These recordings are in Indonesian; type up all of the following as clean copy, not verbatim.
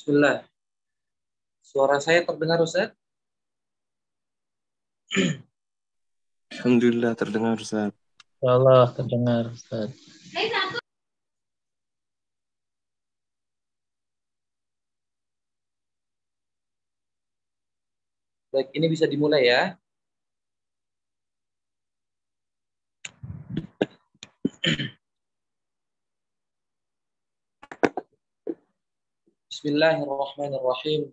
Bismillah. Suara saya terdengar, Ustaz? Alhamdulillah terdengar, Ustaz. Ya Allah, terdengar, Ustaz. Baik, ini bisa dimulai ya. Bismillahirrahmanirrahim.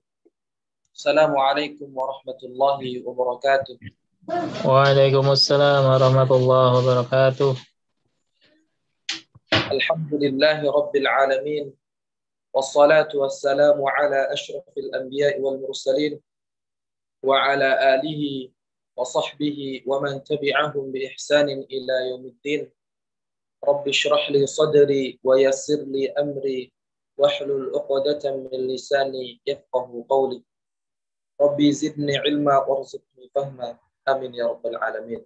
Assalamualaikum warahmatullahi wabarakatuh. Waalaikumsalam warahmatullahi wabarakatuh. Alhamdulillahi rabbil alamin. Wassalatu wassalamu ala asyrafil anbiya'i wal mursalin wa ala alihi wa sahbihi wa man tabi'ahum bi ihsanin ila yaumiddin. Rabbi shrah li sadri wa yassir li amri wahlul 'uqdatam min lisani yafqahu qawli. Rabbi zidni ilma warzuqni fahma. Amin ya rabbal alamin.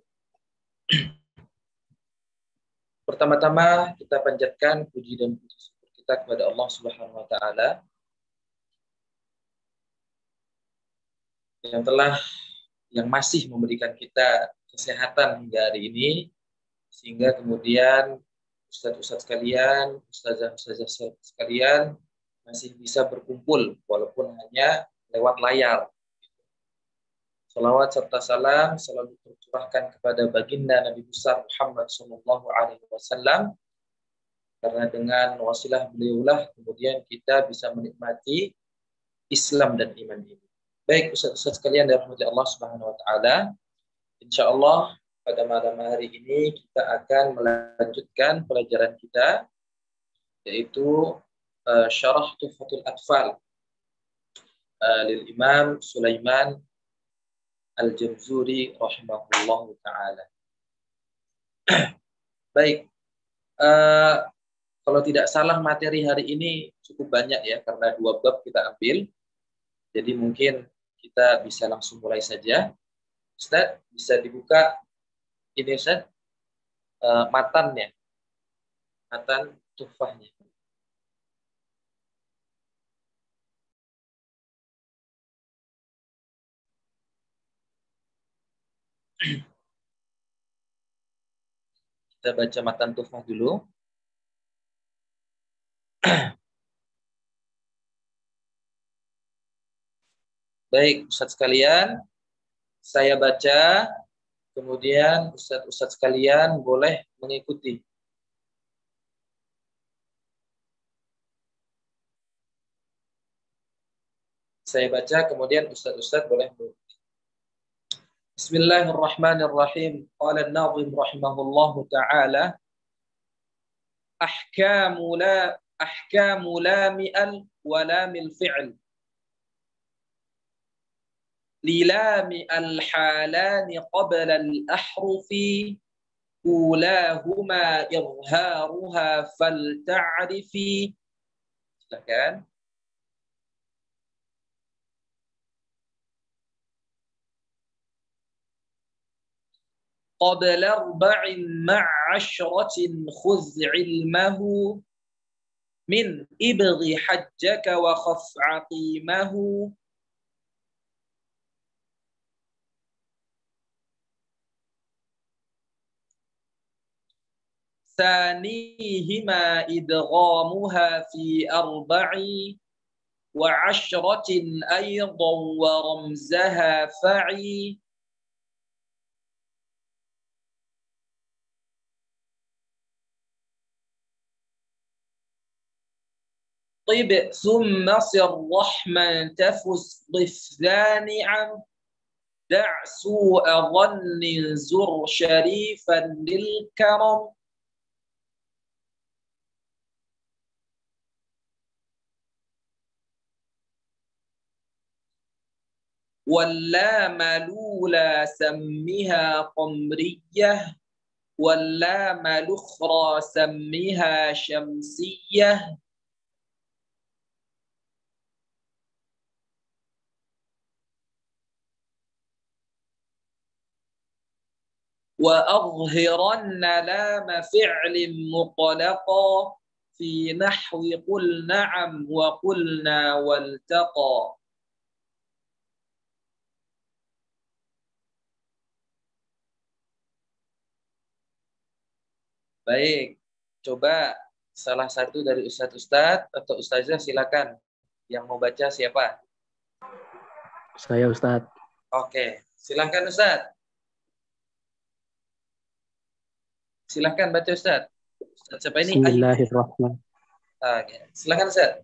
Pertama-tama kita panjatkan puji dan puji syukur kita kepada Allah Subhanahu wa taala yang masih memberikan kita kesehatan hingga hari ini, sehingga kemudian ustaz-ustaz sekalian, ustazah-ustazah sekalian masih bisa berkumpul walaupun hanya lewat layar. Salawat serta salam selalu tercurahkan kepada baginda Nabi besar Muhammad sallallahu alaihi wasallam, karena dengan wasilah beliaulah kemudian kita bisa menikmati Islam dan iman ini. Baik ustaz-ustaz sekalian dirahmati Allah Subhanahu wa taala, insyaallah pada malam hari ini kita akan melanjutkan pelajaran kita, yaitu Syarah Tuhfatul Atfal lil Imam Sulaiman Al-Jamzuri rahimahullahu ta'ala. Baik, kalau tidak salah materi hari ini cukup banyak ya, karena 2 bab kita ambil. Jadi mungkin kita bisa langsung mulai saja. Ustaz, bisa dibuka ini Ustaz, matan tuhfahnya. Kita baca matan tuhfah dulu. Baik, Ustaz sekalian, saya baca, kemudian Ustaz sekalian boleh mengikuti. Saya baca, kemudian Ustaz boleh mengikuti. Bismillahirrahmanirrahim. Qala an-Nadhim rahimahullahu ta'ala, ahkamu lami al wa lamil fi'l lilami al-halani qabla al-ahrufi ulahuma izharuha falta'rifi. Silakan. قبل 4 مع 10 خذ علمه من إبغ حجك وخف عقيمه. ثانيهما إدغامها في 4 و10 أيضا ورمزها فعي. طب ثم صر رحما تفز ضفلان عم دع سوء ظن زر شريفا للكرم. واللام لولا سمها قمرية واللام الأخرى سمها شمسية. وأظهرن لام فعل مطلقا fi nahwi qul na'am wa qulna waltaqa. Baik, coba salah satu dari ustadz-ustadz atau ustazah silakan. Yang mau baca siapa? Saya Ustadz. Oke, silakan Ustadz. Silakan baca Ustadz. Ustadz siapa ini? Bismillahirrahmanirrahim. Oke, silakan Ustadz.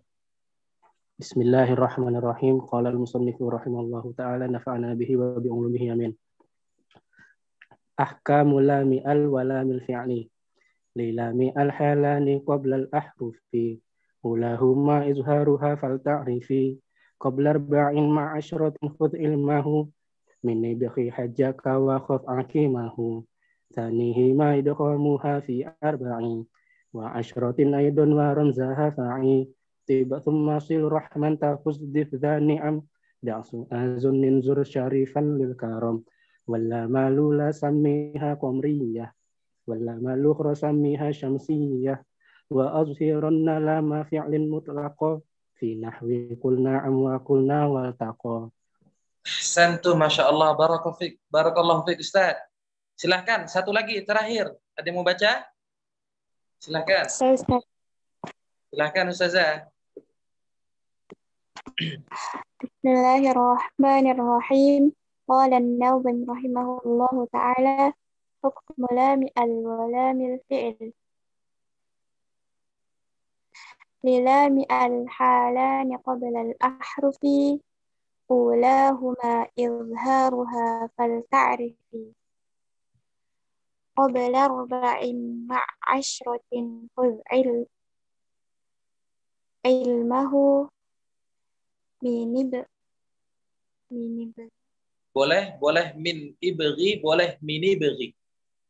Bismillahirrahmanirrahim. Qala al-musannifu rahimallahu ta'ala nafa'ana bihi wa bi ulumihi amin. Ahkamul lami al wa lamil fi'li. Lilami al-halani qabla al-ahrufi. Ulahuma izharuha fal ta'rifi. Qabla arba'in ma'asyratin khudh ilmahu. Min nibhi hajjaka wa khaf akimahu. Thanihima idghamuha fi arba'in. Wa asyratin aidun wa ramzaha fa'i. Tiba thumma sil rahman tafuz difdha ni'am. Da'su azunin zur syarifan lil karam. Walla malula sammiha qamriyah. Walla malukhra sammiha syamsiyah. Wa azhiranna lama fi'lin mutlaqa. Fi nahwi qul na'am wa qulna wal taqa. Santu, Masya Allah, barakallahu fiik Ustaz. Silahkan, satu lagi, terakhir. Ada yang mau baca? Silahkan. Silahkan Ustazah. Bismillahirrahmanirrahim. Qala an-Nawawi rahimahullahu ta'ala hukmu lami al-wa lamil fi'l. Lilami al-halani qabla al-ahrufi. أولاهما إظهارها فلتعرفي قبل 4 مع 10 خذ علمه Boleh min ibghi, boleh mini ibghi.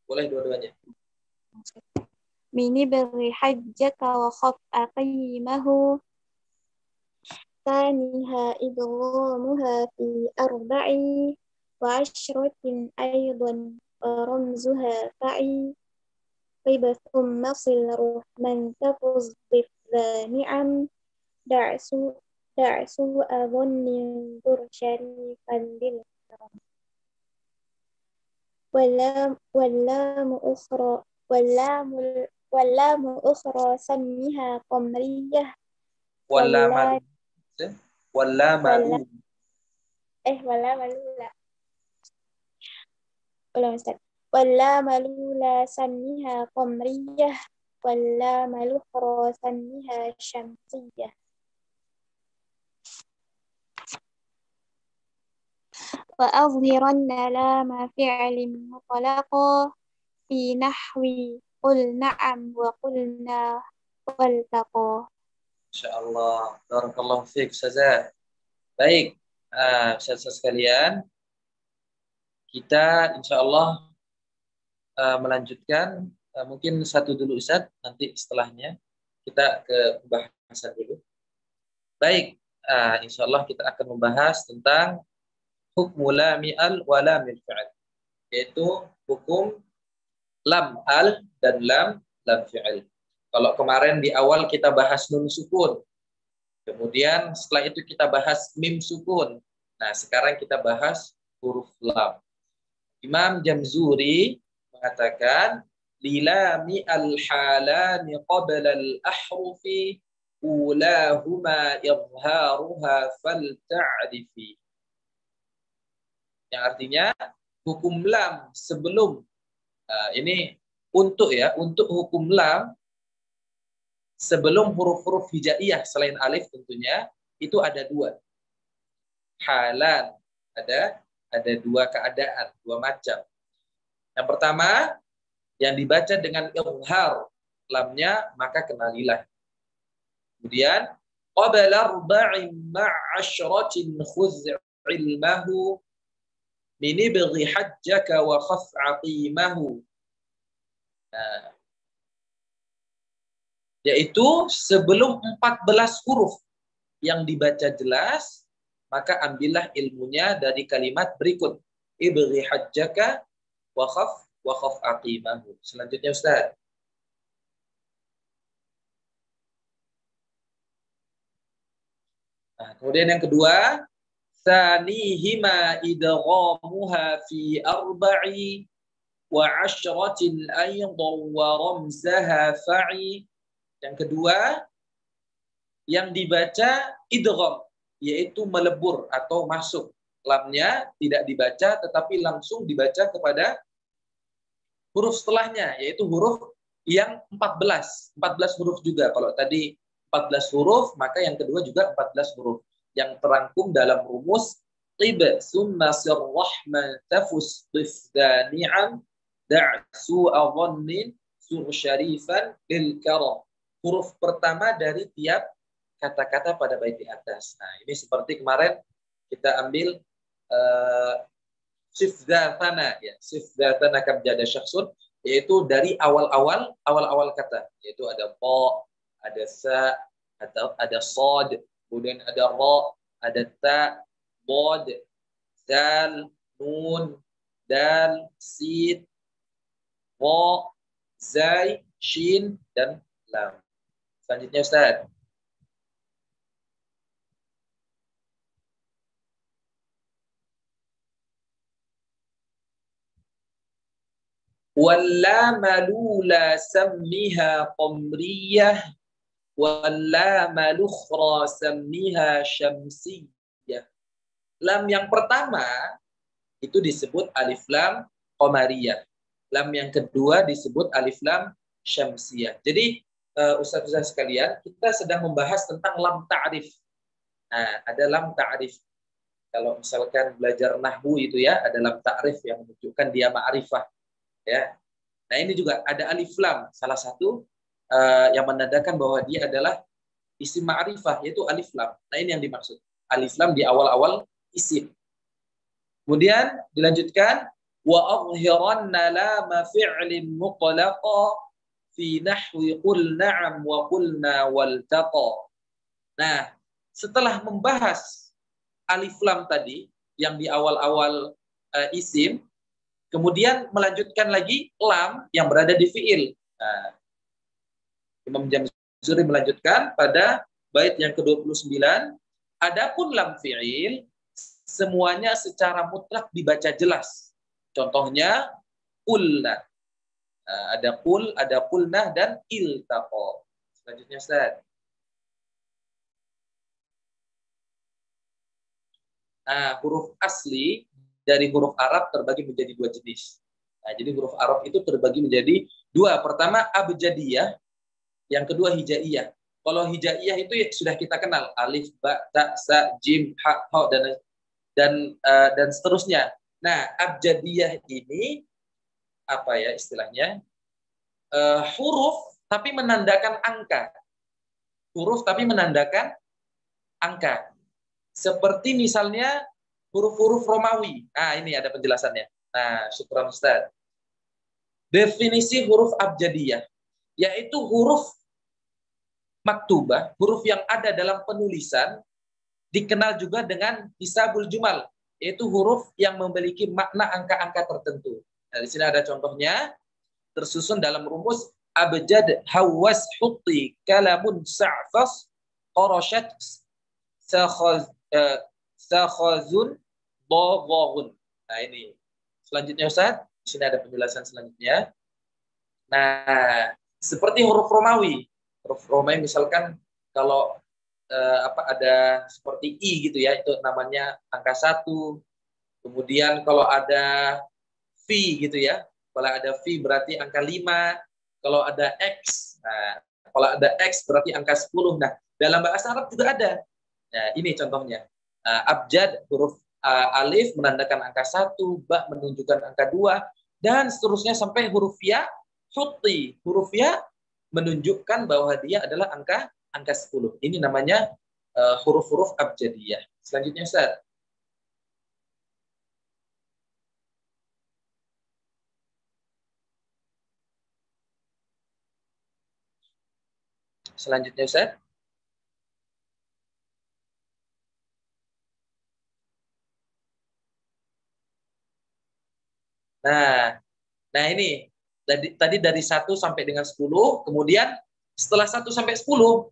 Boleh dua-duanya. Min ibghi hajjaka wa khaf aqimahu. ثانيها إدغامها في 4 و10 أيضا ورمزها فعي طيب ثم صل رحما تفز ضف ذا نعم دع سوء ظن ذر شريفا للكرم واللام أخرى سميها قمرية wala malula. Wala malula samiha qamriyah wala malukhra samiha syamsiyah. Wa azhiranna lama fi'lin mutlaqa fi nahwi qul na'am wa qulna waltaqa. Insyaallah. Barakallahu fiik Ustazah. Baik, Ustazah sekalian, kita insyaallah melanjutkan mungkin satu dulu Ustaz, nanti setelahnya kita ke pembahasan dulu. Baik, insyaallah kita akan membahas tentang hukmu lami al wa lamil fi'l, yaitu hukum lam al dan lam fi'l. Kalau kemarin di awal kita bahas nun sukun, kemudian setelah itu kita bahas mim sukun. Nah, sekarang kita bahas huruf lam. Imam Jamzuri mengatakan, lilami al-halani qabla al-ahrufi ulahuma izharuha falta'rifi. Yang artinya, hukum lam sebelum, ini untuk hukum lam, sebelum huruf-huruf hijaiyah selain alif tentunya itu ada 2. Halan, ada 2 keadaan, 2 macam. Yang pertama, yang dibaca dengan izhar lamnya maka kenalilah. Kemudian qabla 4 ma'asyratin khudh ilmahu min ibghi hajjaka wa khaf aqimahu. Nah, yaitu sebelum 14 huruf yang dibaca jelas, maka ambillah ilmunya dari kalimat berikut. Ibghi hajjaka wa khaf aqimahu. Selanjutnya Ustaz. Nah, kemudian yang kedua, sanihima idghamuha fi arba'i wa ashratin aydan wa ramzaha fa'i. Yang kedua, yang dibaca idgham, yaitu melebur atau masuk. Lamnya tidak dibaca tetapi langsung dibaca kepada huruf setelahnya, yaitu huruf yang 14 huruf juga. Kalau tadi 14 huruf, maka yang kedua juga 14 huruf yang terangkum dalam rumus tib summa sirrahman tafus dani'an da'su adhannin sur syarifan lil karam. Huruf pertama dari tiap kata-kata pada bait di atas. Nah, ini seperti kemarin kita ambil sifdatana, ya, sifdatana kam jada syakhsun, yaitu dari awal-awal kata, yaitu ada po, ada sa, atau ada sod, kemudian ada ro, ada ta, bod, dal, nun, dal, sin, ro, zai, shin, dan lam. Selanjutnya Ustaz. Walla malula sammiha qamriyah walla malukhra sammiha syamsiyah. Lam yang pertama itu disebut alif lam qamariyah. Lam yang kedua disebut alif lam syamsiyah. Jadi ustaz-ustaz sekalian, kita sedang membahas tentang lam ta'rif. Nah, ada lam ta'rif. Kalau misalkan belajar nahwu itu ya, ada lam ta'rif yang menunjukkan dia ma'rifah. Ya. Nah, ini juga ada alif lam, salah satu yang menandakan bahwa dia adalah isim ma'rifah, yaitu alif lam. Nah, ini yang dimaksud. Alif lam di awal-awal isim. Kemudian dilanjutkan wa adhiranna lama fi'lin muqlaqa fi nahwi qul na'am wa qulna waltaqa. Nah, setelah membahas alif lam tadi yang di awal-awal isim, kemudian melanjutkan lagi lam yang berada di fi'il. Nah, Imam Jamzuri melanjutkan pada bait yang ke-29, adapun lam fi'il semuanya secara mutlak dibaca jelas. Contohnya qulna. Nah, ada qul, ada qulnah, dan iltaqa. Selanjutnya Ustaz. Nah, huruf asli dari huruf Arab terbagi menjadi dua jenis. Nah, jadi huruf Arab itu terbagi menjadi dua. Pertama abjadiyah, yang kedua hijaiyah. Kalau hijaiyah itu sudah kita kenal, alif, ba, ta, sa, jim, ha, ho, dan seterusnya. Nah, abjadiyah ini apa ya istilahnya? Huruf tapi menandakan angka. Huruf tapi menandakan angka. Seperti misalnya huruf-huruf Romawi. Nah, ini ada penjelasannya. Nah, syukran Ustaz. Definisi huruf abjadiyah, yaitu huruf maktubah, huruf yang ada dalam penulisan, dikenal juga dengan hisabul jumal, yaitu huruf yang memiliki makna angka-angka tertentu. Nah, di sini ada contohnya, tersusun dalam rumus abjad hawas hutti kalamun sa'fas qarashat sakhazun dhaghun. Nah, ini. Selanjutnya Ustaz, di sini ada penjelasan selanjutnya. Nah, seperti huruf Romawi. Huruf Romawi misalkan kalau ada seperti I gitu ya, itu namanya angka 1. Kemudian kalau ada V gitu ya, kalau ada V berarti angka 5. Kalau ada X, nah, kalau ada X berarti angka 10. Nah, dalam bahasa Arab juga ada. Nah, ini contohnya. Abjad, huruf alif menandakan angka 1, ba menunjukkan angka 2, dan seterusnya sampai huruf ya, hutti. Huruf ya menunjukkan bahwa dia adalah angka 10. Ini namanya huruf-huruf abjadiyah. Selanjutnya Ustaz. Selanjutnya Ustaz. Nah ini tadi dari 1 sampai dengan 10, kemudian setelah 1 sampai 10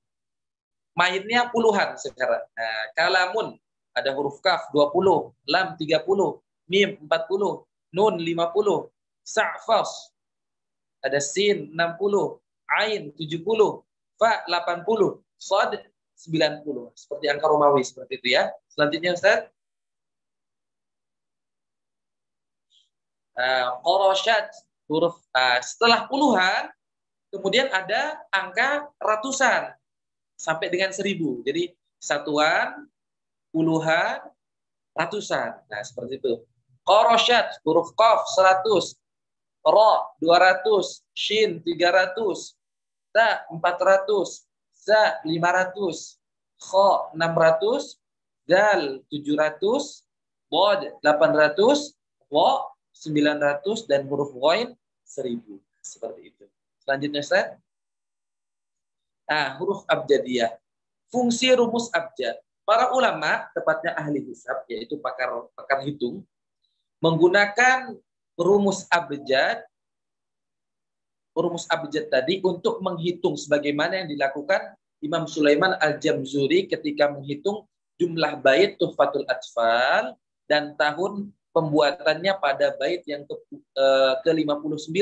mainnya puluhan sekarang. Nah, kalamun ada huruf kaf 20, lam 30, mim 40, nun 50, sa'fas ada sin 60, ain 70, fa 80, shad 90. Seperti angka Romawi seperti itu ya. Selanjutnya Ustaz. Qorosyat huruf setelah puluhan kemudian ada angka ratusan sampai dengan 1000. Jadi satuan, puluhan, ratusan. Nah, seperti itu. Qorosyat huruf qaf 100, ra 200, shin 300, ta 400, za 500, kha 600, dal 700, bod 800, wa 900 dan huruf ghain 1000. Seperti itu. Selanjutnya Ustaz. Huruf abjadiyah. Fungsi rumus abjad. Para ulama, tepatnya ahli hisab, yaitu pakar hitung, menggunakan rumus abjad tadi untuk menghitung sebagaimana yang dilakukan Imam Sulaiman Al-Jamzuri ketika menghitung jumlah bait Tuhfatul Atfal dan tahun pembuatannya pada bait yang ke-59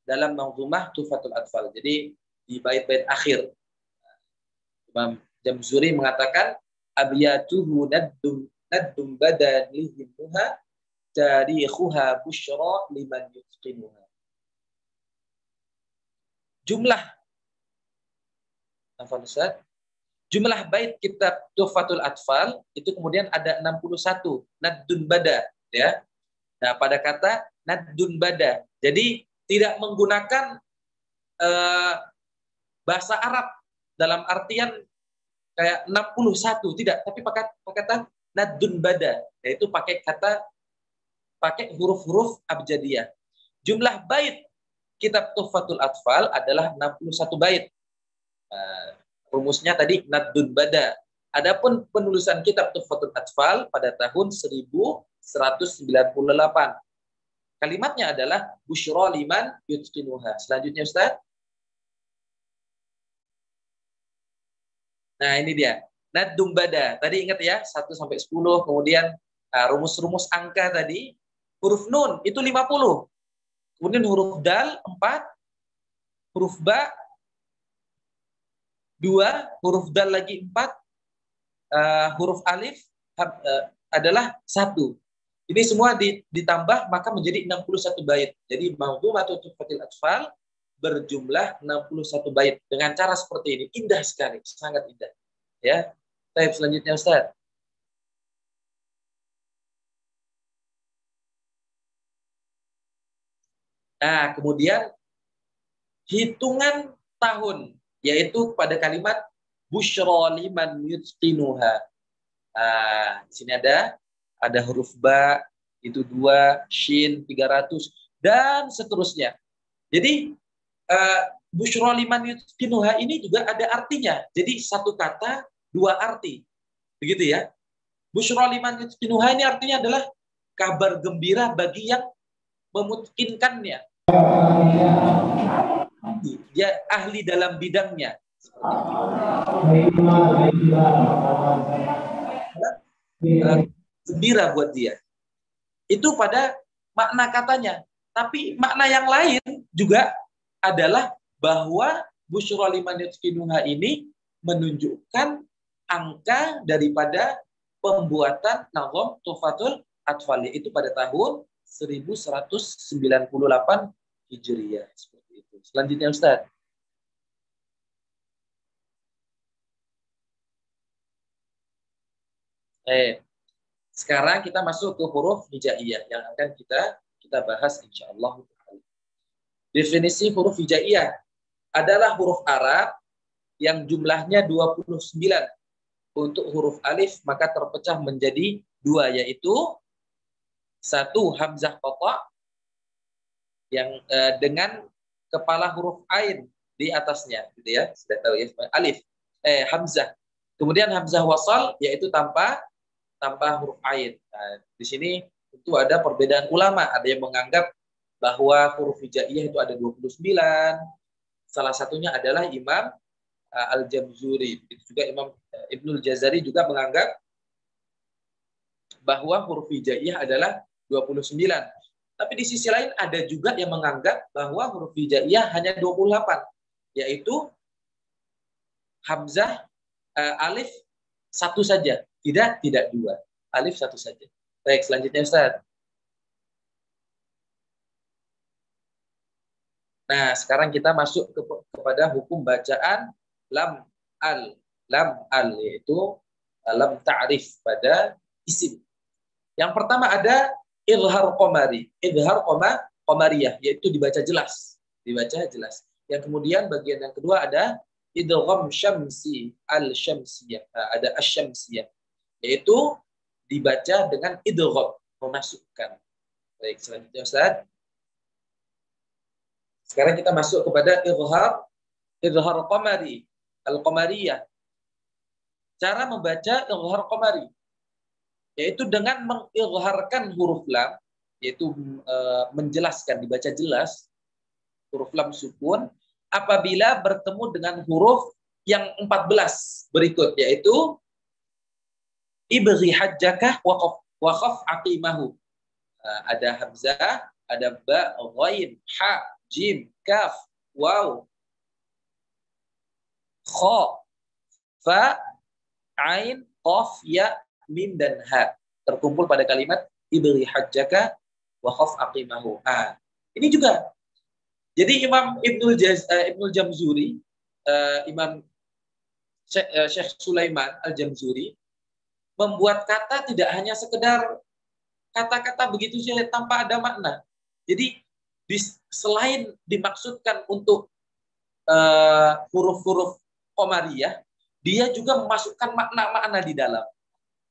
dalam manzumah Tuhfatul Atfal. Jadi di bait-bait akhir Imam Jamzuri mengatakan abyatuhu naddum badan lihimuha tarikhuha busyra liman yutqinuha. Jumlah bait kitab Tuhfatul Atfal itu kemudian ada 61 naddun bada ya. Nah, pada kata naddun bada. Jadi tidak menggunakan bahasa Arab dalam artian kayak 61 tidak, tapi pakai kata naddun bada, yaitu pakai huruf-huruf abjadiyah. Jumlah bait kitab Tuhfatul Atfal adalah 61 bait. Rumusnya tadi naddun bada. Adapun penulisan kitab Tuhfatul Atfal pada tahun 1198. Kalimatnya adalah busyra liman yutqinuha. Selanjutnya Ustaz. Nah, ini dia. Naddum bada. Tadi ingat ya, 1 sampai 10, kemudian rumus-rumus angka tadi, huruf nun itu 50. Kemudian huruf dal 4, huruf ba 2, huruf dal lagi 4, huruf alif adalah 1. Ini semua ditambah maka menjadi 61 bait. Jadi manzumatu Tuhfatul Atfal berjumlah 61 bait dengan cara seperti ini. Indah sekali, sangat indah. Ya. Baik, selanjutnya Ustaz. Nah, kemudian hitungan tahun, yaitu pada kalimat busyra liman yutqinuha. Di sini ada huruf ba itu 2, shin 300 dan seterusnya. Jadi busyra liman yutqinuha ini juga ada artinya. Jadi satu kata dua arti. Begitu ya. Busyra liman yutqinuha ini artinya adalah kabar gembira bagi yang memungkinkannya. Dia ahli dalam bidangnya. Gembira buat dia. Itu pada makna katanya. Tapi makna yang lain juga adalah bahwa busyra liman yutqinuha ini menunjukkan angka daripada pembuatan nazam Tuhfatul Atfal itu pada tahun 1198 Hijriah. Seperti itu. Selanjutnya Ustaz. Sekarang kita masuk ke huruf hijaiyah yang akan kita bahas insyaallah. Definisi huruf hijaiyah adalah huruf Arab yang jumlahnya 29. Untuk huruf alif maka terpecah menjadi 2, yaitu 1 hamzah qata yang dengan kepala huruf ain di atasnya, gitu ya. Sudah tahu ya, alif hamzah. Kemudian hamzah wasal yaitu tanpa huruf ain. Nah, di sini tentu ada perbedaan ulama. Ada yang menganggap bahwa huruf hijaiyah itu ada 29. Salah satunya adalah Imam Al-Jamzuri. Itu juga Imam Ibnul Jazari juga menganggap bahwa huruf hijaiyah adalah 29. Tapi di sisi lain ada juga yang menganggap bahwa huruf hijaiyah hanya 28, yaitu hamzah, alif satu saja, tidak dua, alif satu saja. Baik, selanjutnya Ustaz. Nah, sekarang kita masuk kepada hukum bacaan lam al, yaitu lam ta'rif pada isim. Yang pertama ada izhar qamari, qamariyah, yaitu dibaca jelas, Yang kemudian bagian yang kedua ada idgham syamsi, al-syamsiyah, ada asy-syamsiyah, yaitu dibaca dengan idgham, memasukkan. Baik, selanjutnya Ustaz. Sekarang kita masuk kepada izhar qamari, al-qamariyah. Cara membaca izhar qamari, yaitu dengan mengizharkan huruf lam, yaitu menjelaskan, dibaca jelas, huruf lam sukun, apabila bertemu dengan huruf yang 14 berikut, yaitu ibghi hajjaka wa khaf aqimahu. Ada hamzah, ada ba, ghain, ha, jim, kaf, waw, kha, fa, ain, qaf, ya, mim, dan ha. Terkumpul pada kalimat ibghi hajjaka wa khaf aqimahu. Ini juga. Jadi Imam Ibnul Jamzuri, Imam Syekh Sulaiman Al-Jamzuri membuat kata tidak hanya sekedar kata-kata begitu saja tanpa ada makna. Jadi selain dimaksudkan untuk huruf-huruf qamariyah, dia juga memasukkan makna-makna di dalam.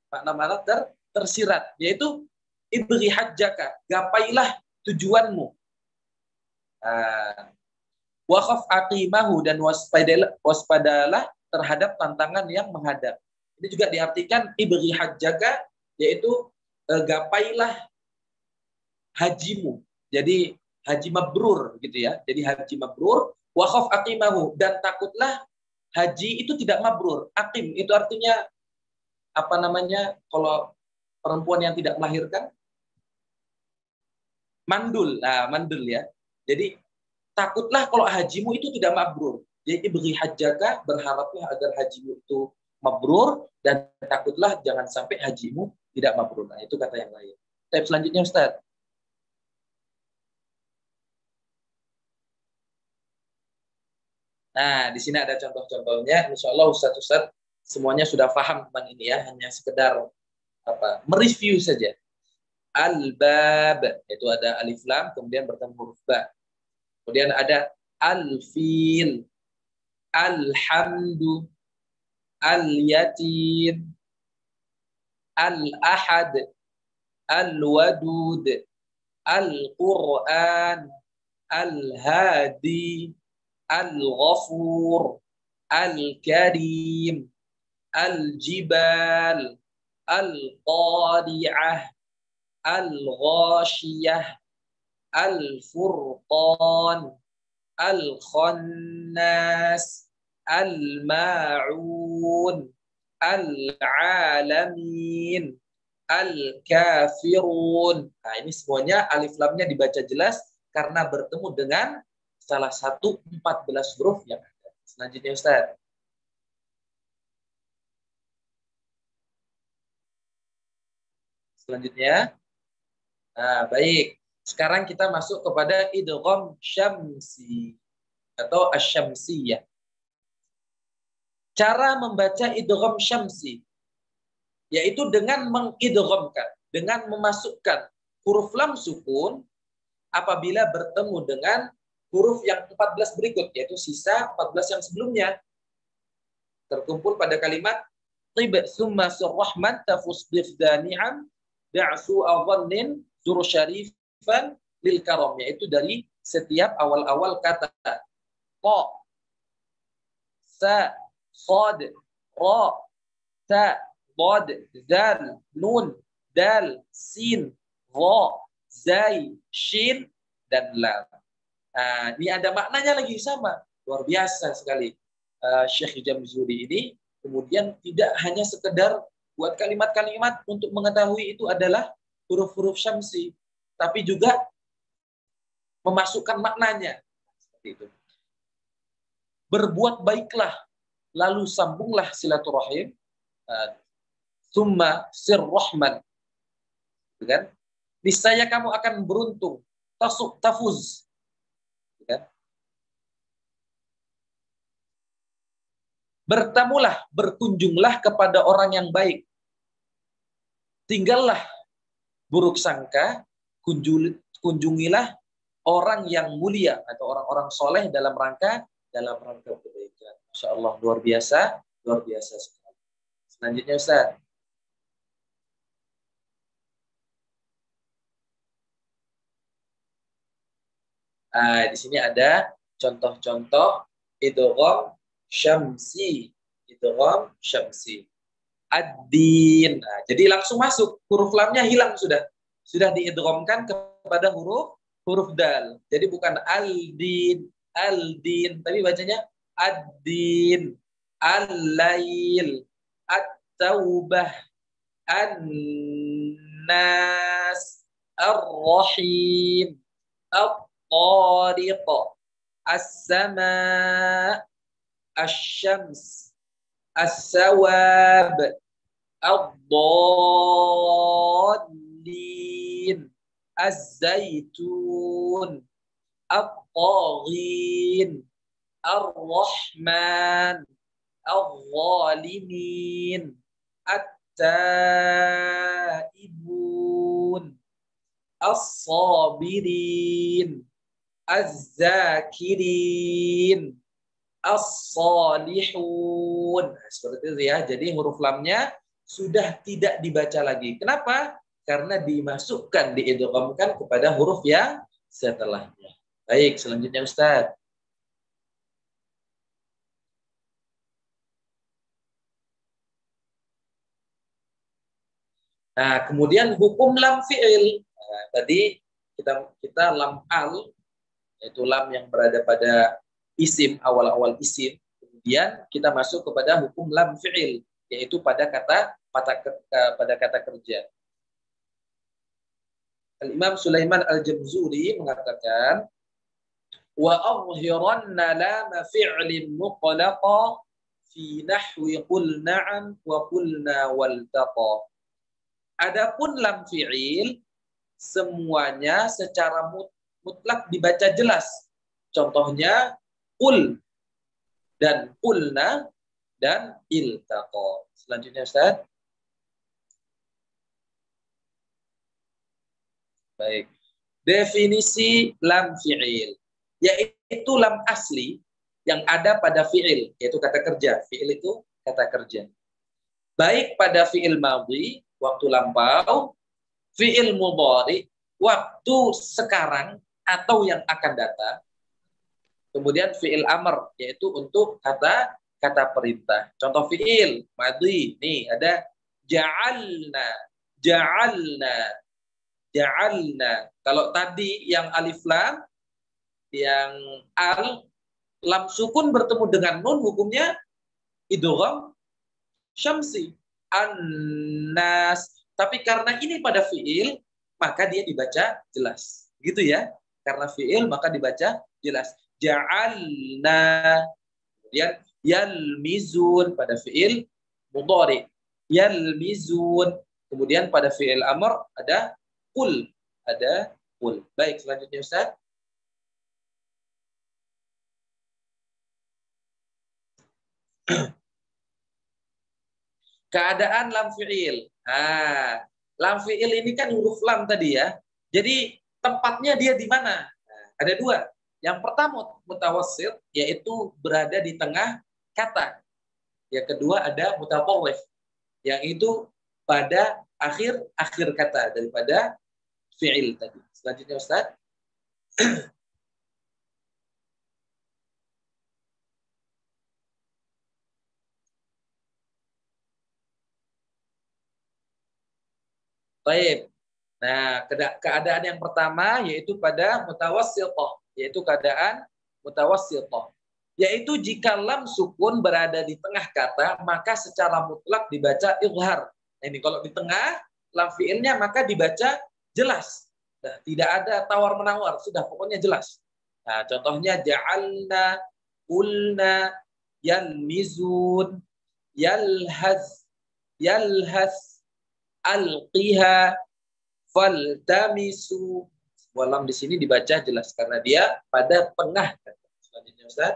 Makna-makna tersirat, yaitu ibghi hajjaka, gapailah tujuanmu. Wa khaf aqimahu, dan waspadalah terhadap tantangan yang menghadap. Ini juga diartikan ibghi hajjaka, yaitu gapailah hajimu. Jadi haji mabrur gitu ya. Jadi haji mabrur, wa khaf aqimahu, dan takutlah haji itu tidak mabrur. Aqim itu artinya apa namanya kalau perempuan yang tidak melahirkan? Mandul. Mandul ya. Jadi takutlah kalau hajimu itu tidak mabrur. Jadi ibghi hajjaka, berharaplah agar hajimu itu mabrur, dan takutlah jangan sampai hajimu tidak mabrur. Nah, itu kata yang lain. Step selanjutnya Ustaz. Nah, di sini ada contoh-contohnya. Insya Allah Ustaz semuanya sudah paham tentang ini ya. Hanya sekedar mereview saja. Al-bab, itu ada alif lam, kemudian bertemu huruf ba. Kemudian ada al-fil, alhamdu, al-yatim, al-ahad, al-wadud, al-Qur'an, al-hadi, al-ghafur, al-karim, al-jibal, al-qadi'ah, al-ghashiyah, al-furqan, al-khannas, al-ma'un, al-alamin, al-kafirun. Nah, ini semuanya alif lamnya dibaca jelas karena bertemu dengan salah satu 14 huruf yang ada. Selanjutnya Ustaz. Selanjutnya. Nah, baik. Sekarang kita masuk kepada idgham syamsi atau asy-syamsiyah. Cara membaca idgham syamsi yaitu dengan mengidghamkan, dengan memasukkan huruf lam sukun apabila bertemu dengan huruf yang 14 berikut, yaitu sisa 14 yang sebelumnya. Terkumpul pada kalimat tib summa surrahman tafus bifdani'am da'su adhannin zur syarifan lil karam, yaitu dari setiap awal-awal kata qa, sa, sad, ra, ta, dad, zal, nun, dal, sin, ra, zai, shin, dan lam. Nah, ini ada maknanya lagi sama. Luar biasa sekali. Syekh Jamzuri ini kemudian tidak hanya sekedar buat kalimat-kalimat untuk mengetahui itu adalah huruf-huruf syamsi, tapi juga memasukkan maknanya. Seperti itu. Berbuat baiklah, lalu sambunglah silaturahim, summa sirrahman. Kan? Niscaya kamu akan beruntung, tafuz. Kan? Bertamulah, berkunjunglah kepada orang yang baik. Tinggallah buruk sangka, kunjungilah orang yang mulia atau orang-orang soleh dalam rangka kebaikan. Masya Allah, luar biasa sekali. Selanjutnya Ustaz. Di sini ada contoh-contoh idgham syamsi. Idgham syamsi. Ad-din. Nah, jadi langsung masuk. Huruf lamnya hilang sudah. Sudah diidghamkan kepada huruf dal. Jadi bukan al-din, tapi bacanya ad-din, al-lail, at-taubah, an-nas, ar-rahim, at-tariq, as-sama, asy-syams, as-sawab, ad-dallin, az-zaitun, at-taghin, ar-rahman, al-zalimin, at-taibun, as-sabirin, az-zakirin, as-salihun. Seperti itu ya. Jadi huruf lamnya sudah tidak dibaca lagi. Kenapa? Karena dimasukkan, diidghamkan kepada huruf yang setelahnya. Baik, selanjutnya Ustaz. Nah, kemudian hukum lam fi'il. Nah, tadi kita lam al, yaitu lam yang berada pada isim, awal-awal isim. Kemudian kita masuk kepada hukum lam fi'il, yaitu pada kata kerja. Al-Imam Sulaiman Al-Jamzuri mengatakan, wa adhiranna lam fi'lin muqlaqa fi nahwi qul na'am wa qulna waltaqa. Adapun lam fi'il semuanya secara mutlak dibaca jelas. Contohnya qul dan qulna dan iltaqa. Selanjutnya Ustaz. Baik. Definisi lam fi'il, yaitu lam asli yang ada pada fi'il, yaitu kata kerja. Fi'il itu kata kerja. Baik pada fi'il madhi, waktu lampau, fi'il mudhari, waktu sekarang atau yang akan datang. Kemudian fi'il amr, yaitu untuk kata perintah. Contoh fi'il madhi, nih ada ja'alna, ja'alna. Kalau tadi yang alif lam, yang lam sukun bertemu dengan nun, hukumnya idgham syamsi. An-nas. Tapi karena ini pada fi'il, maka dia dibaca jelas. Gitu ya. Karena fi'il, maka dibaca jelas. Ja'alna. Kemudian yalmizun pada fi'il mudhari. Yalmizun. Kemudian pada fi'il amr ada qul. Baik, selanjutnya Ustaz. Keadaan lam fi'il. Nah, lam fi'il ini kan huruf lam tadi ya. Jadi tempatnya dia di mana? Nah, ada dua. Yang pertama mutawassit, yaitu berada di tengah kata. Yang kedua ada mutatarrif, yang itu pada akhir kata daripada fi'il tadi. Selanjutnya Ustaz. Baik. Nah, keadaan yang pertama yaitu pada mutawassithah, yaitu keadaan mutawassithah. Yaitu jika lam sukun berada di tengah kata, maka secara mutlak dibaca izhar. Nah, ini kalau di tengah lam fiilnya maka dibaca jelas. Nah, tidak ada tawar-menawar, sudah pokoknya jelas. Nah, contohnya ja'alna, qulna, yalmizun, yalhaz, alqiha, faltamisu. Walam di sini dibaca jelas karena dia pada tengah. Selanjutnya Ustaz.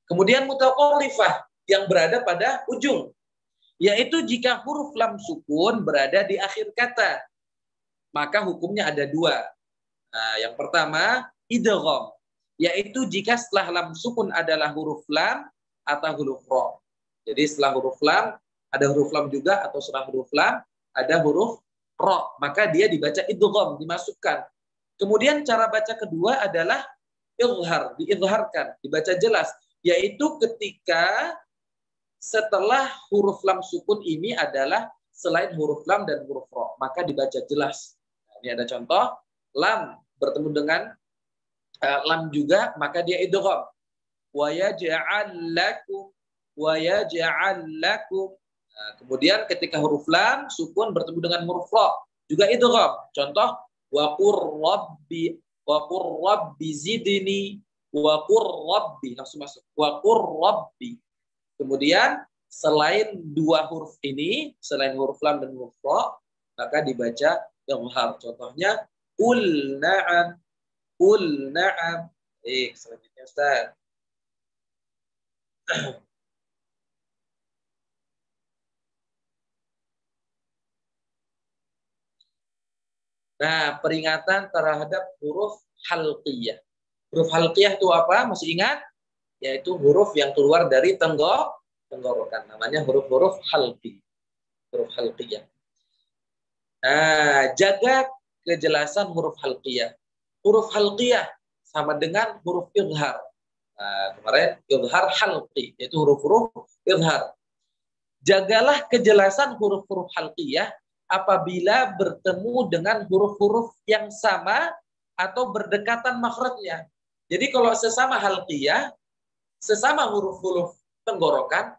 Kemudian mutaqallifah yang berada pada ujung. Yaitu jika huruf lam sukun berada di akhir kata, maka hukumnya ada dua. Nah, yang pertama, idgham, yaitu jika setelah lam sukun adalah huruf lam atau huruf ro. Jadi setelah huruf lam, ada huruf lam juga, atau setelah huruf lam, ada huruf ro. Maka dia dibaca idgham, dimasukkan. Kemudian cara baca kedua adalah izhar, diizharkan, dibaca jelas. Yaitu ketika setelah huruf lam sukun ini adalah selain huruf lam dan huruf ro, maka dibaca jelas. Nah, ini ada contoh, lam bertemu dengan lam juga, maka dia idgham. Wa yaj'al lakum, wa yaj'al lakum. Nah, kemudian ketika huruf lam sukun bertemu dengan huruf ro, juga idgham. Contoh, wa qur rabbi zidni, wa qur rabbi, langsung masuk. Wa qur rabbi. Kemudian selain dua huruf ini, selain huruf lam dan huruf ro, maka dibaca izhar. Contohnya qul na'am, qul na'am. Selanjutnya Ustaz. Nah, peringatan terhadap huruf halqiyah. Huruf halqiyah itu apa? Masih ingat? Yaitu huruf yang keluar dari tenggorokan. Namanya huruf-huruf halqi. Huruf halqiyah. Nah, jaga kejelasan huruf halqiyah. Huruf halqiyah sama dengan huruf izhar. Nah, kemarin izhar halqi, yaitu huruf-huruf izhar. Jagalah kejelasan huruf-huruf halqiyah apabila bertemu dengan huruf-huruf yang sama atau berdekatan makhrajnya. Jadi kalau sesama halqiyah, sesama huruf-huruf tenggorokan,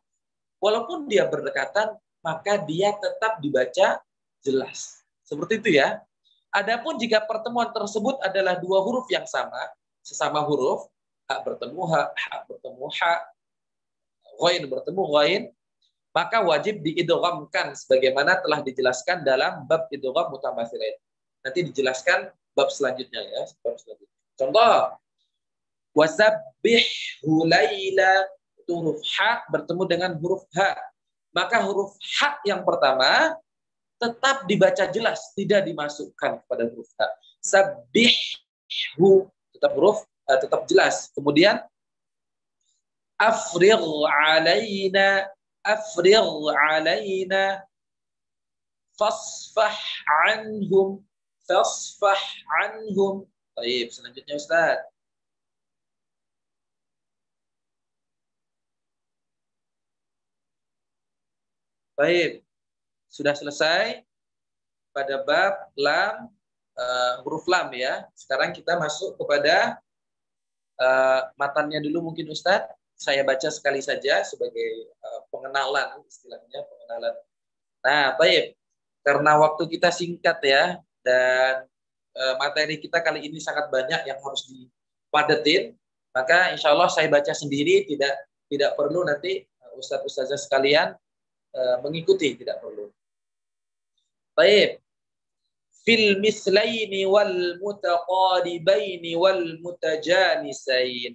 walaupun dia berdekatan, maka dia tetap dibaca jelas. Seperti itu ya. Adapun jika pertemuan tersebut adalah dua huruf yang sama, sesama huruf, ha bertemu ha, ha bertemu ha, ghain bertemu ghain, maka wajib diidghamkan sebagaimana telah dijelaskan dalam bab idgham mutamatsilain. Nanti dijelaskan bab selanjutnya ya, bab selanjutnya. Contoh, wasabbihhu laila, itu huruf ha bertemu dengan huruf ha. Maka huruf ha yang pertama tetap dibaca jelas, tidak dimasukkan kepada huruf ha. Sabbihhu tetap huruf tetap jelas. Kemudian afrigh alaina, afrigh alaina, fasfah anhum, fasfah anhum. Baik, selanjutnya Ustaz. Baik, sudah selesai pada bab lam, huruf lam ya. Sekarang kita masuk kepada matannya dulu mungkin Ustadz. Saya baca sekali saja sebagai pengenalan, istilahnya pengenalan. Nah, baik. Karena waktu kita singkat ya, dan materi kita kali ini sangat banyak yang harus dipadetin, maka insya Allah saya baca sendiri, tidak perlu nanti ustadz-ustadzah sekalian mengikuti, tidak perlu. Baik. Fil mislaini wal mutaqaribaini wal mutajanisain.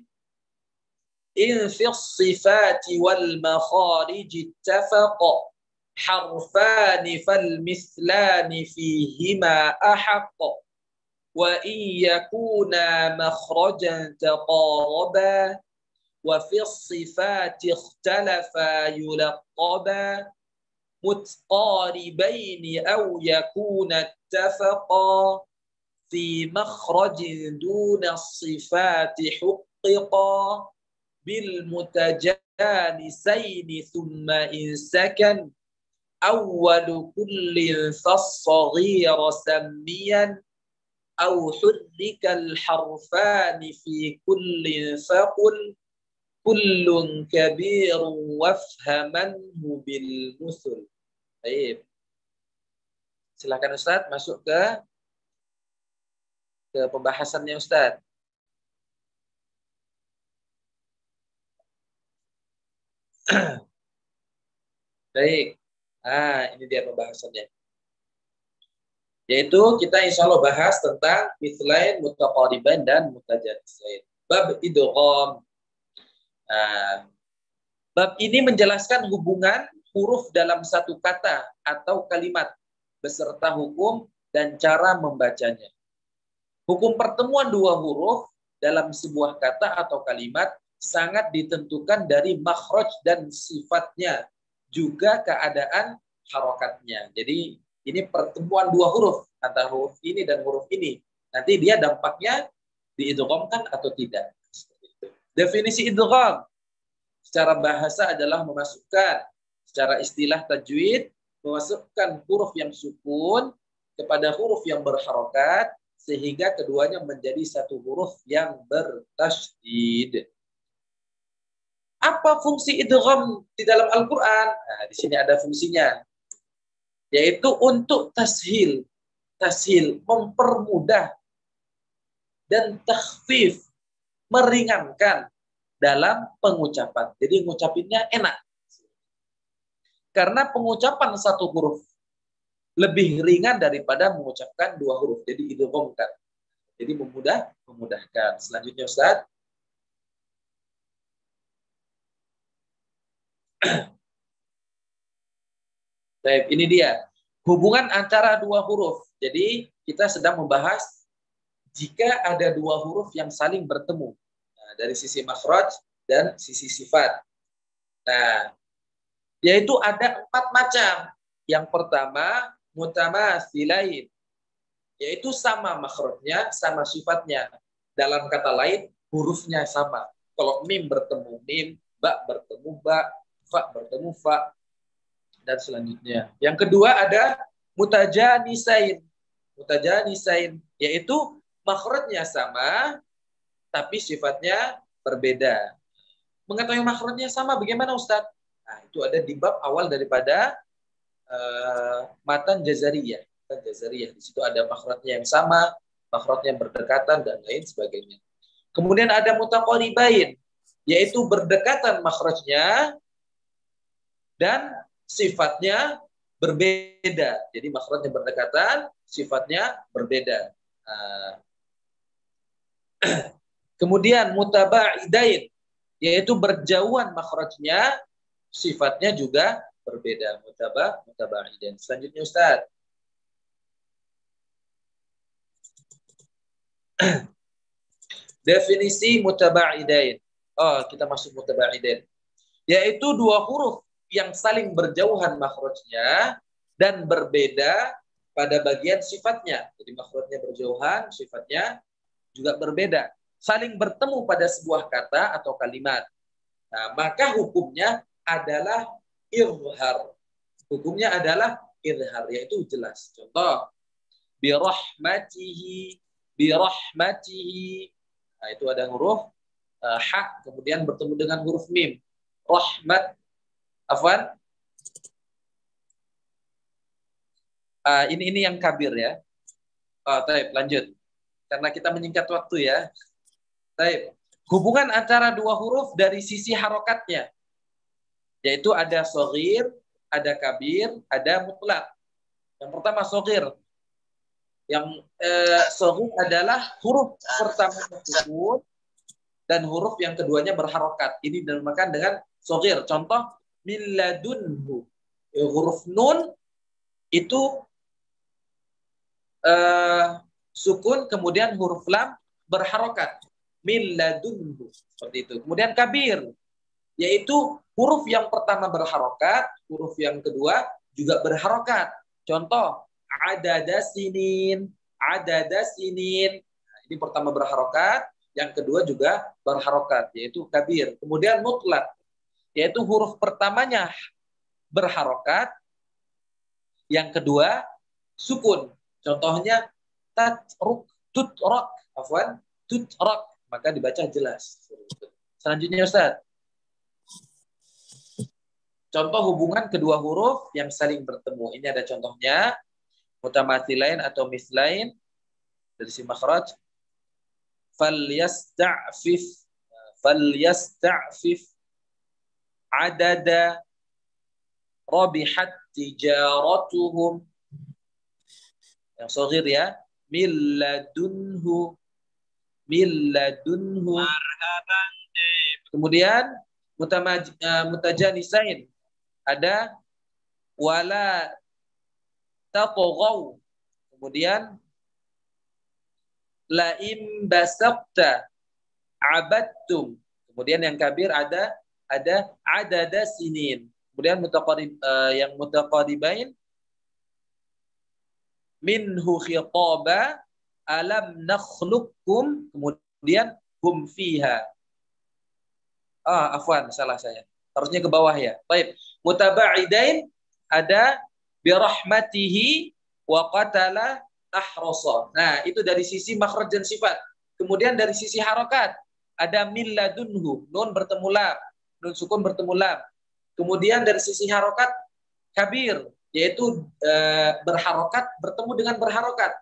In fi sifati wal makharij ittafaqa. Harfani fal mislani fihima ahaqqa. Wa in yakuna makhrajan taqaraba. وفي الصفات اختلفا يلقبا متقاربين أو يكون اتفقا في مخرج دون الصفات حققا بالمتجانسين ثم إن سكن أول كل فالصغير سميا au hurrikal harfani fi kulli faqul kullun kabirun wafhamanhu bil musul. Baik. Silakan Ustaz masuk ke pembahasannya Ustaz. Baik. Ini dia pembahasannya. Yaitu kita insya Allah bahas tentang mithlain, mutaqariban, dan mutajanisain. Bab idgham. Bab ini menjelaskan hubungan huruf dalam satu kata atau kalimat beserta hukum dan cara membacanya. Hukum pertemuan dua huruf dalam sebuah kata atau kalimat sangat ditentukan dari makhraj dan sifatnya, juga keadaan harokatnya. Jadi ini pertemuan dua huruf, antara huruf ini dan huruf ini. Nanti dia dampaknya diidghamkan atau tidak. Definisi idgham secara bahasa adalah memasukkan, secara istilah tajwid, memasukkan huruf yang sukun kepada huruf yang berharokat, sehingga keduanya menjadi satu huruf yang bertasydid. Apa fungsi idgham di dalam Al-Quran? Di sini ada fungsinya. Yaitu untuk tashil, mempermudah, dan takhfif, meringankan dalam pengucapan. Jadi ngucapinnya enak. Karena pengucapan satu huruf lebih ringan daripada mengucapkan dua huruf. Jadi idghamkan. Jadi memudahkan. Selanjutnya Ustaz. Baik, ini dia hubungan antara dua huruf. Jadi kita sedang membahas jika ada dua huruf yang saling bertemu, dari sisi makhraj dan sisi sifat. Nah, yaitu ada 4 macam. Yang pertama mutamatsilain, yaitu sama makhrajnya, sama sifatnya. Dalam kata lain, hurufnya sama. Kalau mim bertemu mim, ba bertemu ba, fa bertemu fa, dan selanjutnya. Yang kedua ada mutajanisain. Mutajanisain, yaitu makhrajnya sama tapi sifatnya berbeda. Mengetahui makhrajnya sama bagaimana Ustaz? Nah, itu ada di bab awal daripada matan jazariyah. Matan jazariyah, di situ ada makhrajnya yang sama, makhrajnya berdekatan, dan lain sebagainya. Kemudian ada mutaqaribain, yaitu berdekatan makhrajnya dan sifatnya berbeda. Jadi makhrajnya berdekatan, sifatnya berbeda. Kemudian mutaba'idain, yaitu berjauhan makhrajnya, sifatnya juga berbeda. Mutaba'idain. Selanjutnya Ustaz. Definisi mutaba'idain. Kita masuk mutaba'idain. Yaitu dua huruf yang saling berjauhan makhrajnya dan berbeda pada bagian sifatnya. Jadi makhrajnya berjauhan, sifatnya juga berbeda. Saling bertemu pada sebuah kata atau kalimat. Nah, maka hukumnya adalah izhar. Hukumnya adalah izhar, yaitu jelas. Contoh, birahmatihi, birahmatihi. Nah, itu ada huruf ha, kemudian bertemu dengan huruf mim. Rahmat, afwan. Ini yang kabir ya. Baik, lanjut. Karena kita menyingkat waktu ya. Baik. Hubungan antara dua huruf dari sisi harokatnya. Yaitu ada shaghir, ada kabir, ada mutlak. Yang pertama shaghir. Yang shaghir adalah huruf pertama sukun dan huruf yang keduanya berharokat. Ini dinamakan dengan shaghir. Contoh min ladunhu. Huruf nun itu sukun, kemudian huruf lam berharokat. Min ladunhu. Seperti itu. Kemudian kabir, yaitu huruf yang pertama berharokat, huruf yang kedua juga berharokat. Contoh, adada sinin, adada sinin. Nah, ini pertama berharokat, yang kedua juga berharokat, yaitu kabir. Kemudian mutlak, yaitu huruf pertamanya berharokat, yang kedua sukun. Contohnya tatruk, tutrak, afwan, tutrak, maka dibaca jelas. Selanjutnya Ustaz. Contoh hubungan kedua huruf yang saling bertemu. Ini ada contohnya. Mutamatsilain atau mislain dari si makhraj. Falyasta'fif adada rabihat tijaratuhum. Yang shaghir ya. Milladunhu. Kemudian mutajanisain ada wala taqaw. Kemudian la im basaqta abadtum. Kemudian yang kabir ada adada sinin. Kemudian yang mutaqaribain minhu khitaba alam nakhluqukum. Kemudian hum fiha. Afwan, salah saya. Harusnya ke bawah ya. Baik. Mutaba'idain ada birahmatihi wa qatala ahrasa. Nah, itu dari sisi makhraj dan sifat. Kemudian dari sisi harokat ada min ladunhu, nun bertemu lam, nun sukun bertemu lam. Kemudian dari sisi harokat kabir, yaitu berharokat bertemu dengan berharokat.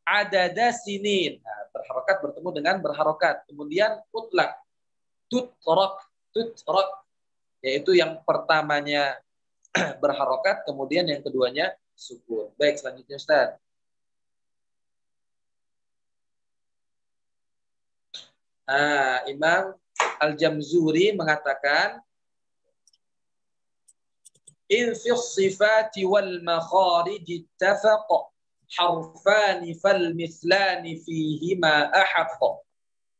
Adada sinin, nah, berharokat bertemu dengan berharokat. Kemudian mutlak, tutrak, yaitu yang pertamanya berharokat, kemudian yang keduanya sukun. Baik, selanjutnya Ustaz. Imam Al-Jamzuri mengatakan in fi sifati wal makharij ittafaqa harfani fal mithlani fihima ahaq.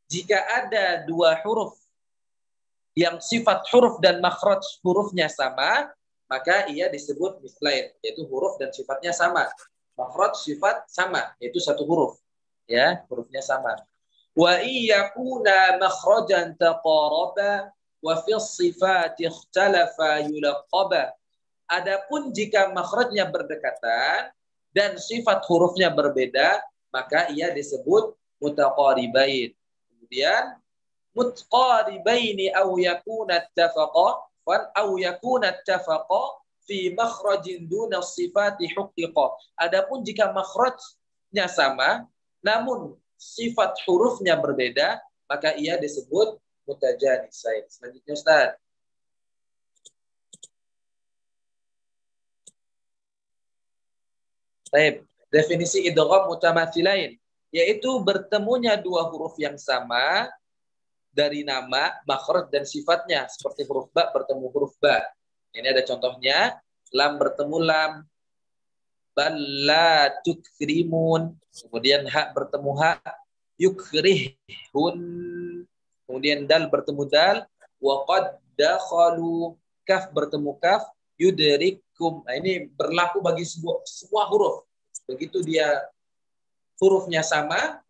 Jika ada dua huruf yang sifat huruf dan makhraj hurufnya sama, maka ia disebut mithlain, yaitu huruf dan sifatnya sama. Makhraj sifat sama, yaitu satu huruf. Ya, hurufnya sama. Wa iyakuna makhrajan taqaraba wa fi sifati ikhtalafa yulaqaba. Adapun jika makhrajnya berdekatan dan sifat hurufnya berbeda, maka ia disebut mutaqaribain. Kemudian mutqaribaini aw yakuna ittafaqa aw yakuna ittafaqa fi makhrajin duna sifati huqiqa. Adapun jika makhrajnya sama namun sifat hurufnya berbeda, maka ia disebut mutajanisain. Selanjutnya Ustaz. Baik, definisi idgham mutamatsilain, yaitu bertemunya dua huruf yang sama dari nama, makhraj dan sifatnya, seperti huruf ba bertemu huruf ba. Ini ada contohnya, lam bertemu lam, bal la tukrimun, kemudian ha bertemu ha, yukrihun, kemudian dal bertemu dal, wa qad dakhalu, kaf bertemu kaf, yudrikum. Nah, ini berlaku bagi semua huruf. Begitu dia hurufnya sama,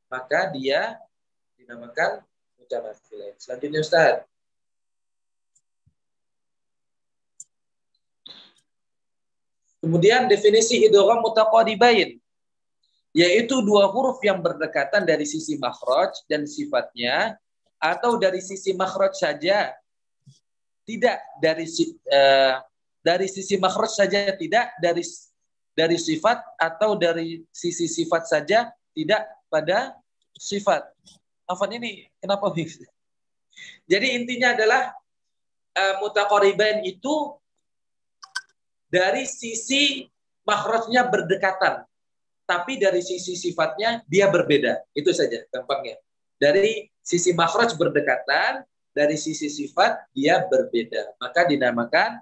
maka dia dinamakan mutamatsilain. Selanjutnya Ustaz. Kemudian definisi idgham mutaqaribain, yaitu dua huruf yang berdekatan dari sisi makhraj dan sifatnya, atau dari sisi makhraj saja, tidak dari sisi makhraj saja, tidak dari sifat, atau dari sisi sifat saja, tidak pada sifat. Afan ini kenapa bisa? Jadi intinya adalah mutaqaribain itu dari sisi makhrajnya berdekatan, tapi dari sisi sifatnya dia berbeda. Itu saja gampangnya. Dari sisi makhraj berdekatan, dari sisi sifat dia berbeda. Maka dinamakan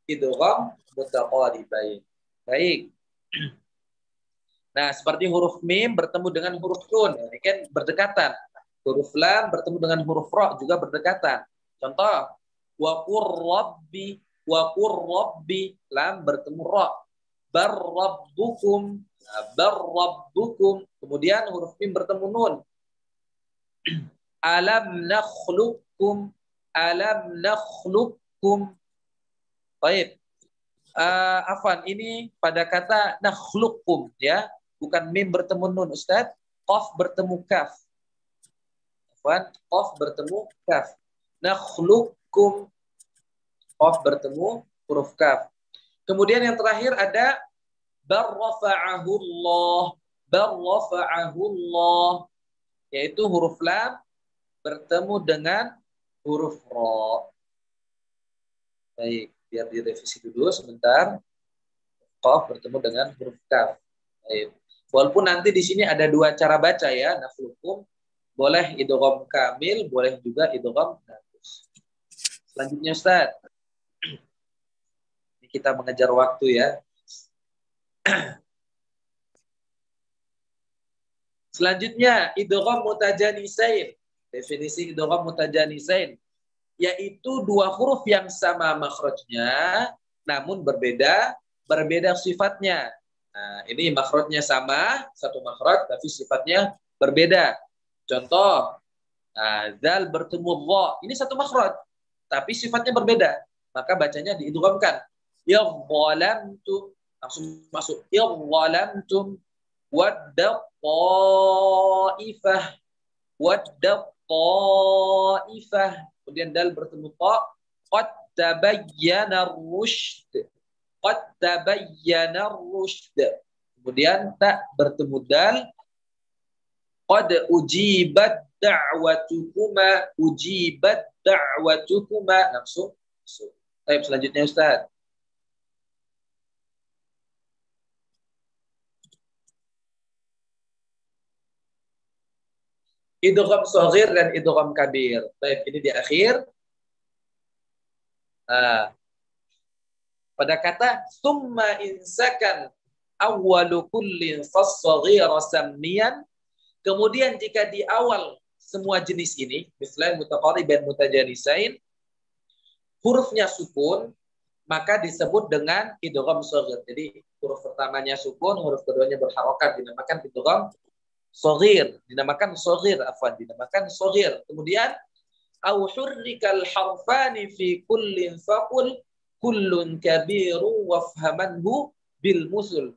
idgham mutaqaribain. Baik. Nah, seperti huruf mim bertemu dengan huruf nun, ini kan berdekatan. Huruf lam bertemu dengan huruf ra juga berdekatan. Contoh, wa qur rabbi, lam bertemu ra. Bar rabbukum, kemudian huruf mim bertemu nun. Alam nakhluqukum. Baik. Afan, ini pada kata nakhluqukum ya, bukan mim bertemu nun Ustaz. qaf bertemu kaf. Qaf bertemu kaf. Nakhluqukum, qaf bertemu huruf kaf. Kemudian yang terakhir ada barrafa'ahullah, barrafa'ahullah, yaitu huruf lam bertemu dengan huruf ra. Baik, biar direvisi dulu sebentar. Qaf bertemu dengan huruf kaf. Baik. Walaupun nanti di sini ada dua cara baca ya, nakhluqukum, boleh idgham kamil, boleh juga idgham naqus. Selanjutnya Ustaz. Kita mengejar waktu ya. Selanjutnya idgham mutajanisain. Definisi idgham mutajanisain yaitu dua huruf yang sama makhrajnya namun berbeda sifatnya. Nah, ini makhrajnya sama, satu makhraj tapi sifatnya berbeda. Contoh, zal bertemu dha, ini satu makhraj tapi sifatnya berbeda, maka bacanya diidghamkan. Ya zalamtum, langsung masuk. Ya zalamtum wadda ta'ifah, wadda ta'ifah. Kemudian dal bertemu ta, qad tabayyana ar-rusyd, qad tabayyana ar-rusyd. Kemudian ta bertemu dal, qad ujibat da'watukuma, ujibat da'watukuma. Langsung masuk. Baik, selanjutnya Ustaz. Idgham shaghir dan idgham kabir. Baik, ini di akhir. Pada kata summa insakan awwalu kullin fas-shaghira sammiyan. Kemudian jika di awal semua jenis ini, misalnya mutaqarrib dan mutajanisain, hurufnya sukun, maka disebut dengan idgham shaghir. Jadi huruf pertamanya sukun, huruf keduanya berharokat, dinamakan idgham shaghir, dinamakan shaghir. Kemudian au hurrikal harfani fi kullin faqul kullun kabirun wafhamanhu bil musul.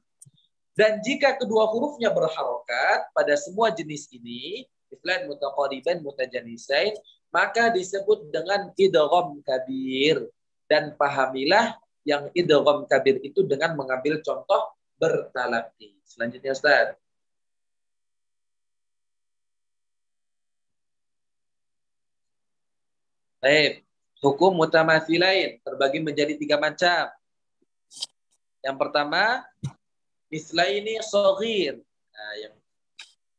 Dan jika kedua hurufnya berharokat pada semua jenis ini, misalnya mutaqariban mutajanisain, maka disebut dengan idgham kabir. Dan pahamilah yang idgham kabir itu dengan mengambil contoh bertalaqi. Selanjutnya Ustaz. Baik, hukum mutamathilain terbagi menjadi 3 macam. Yang pertama, mislaini shaghir. Nah,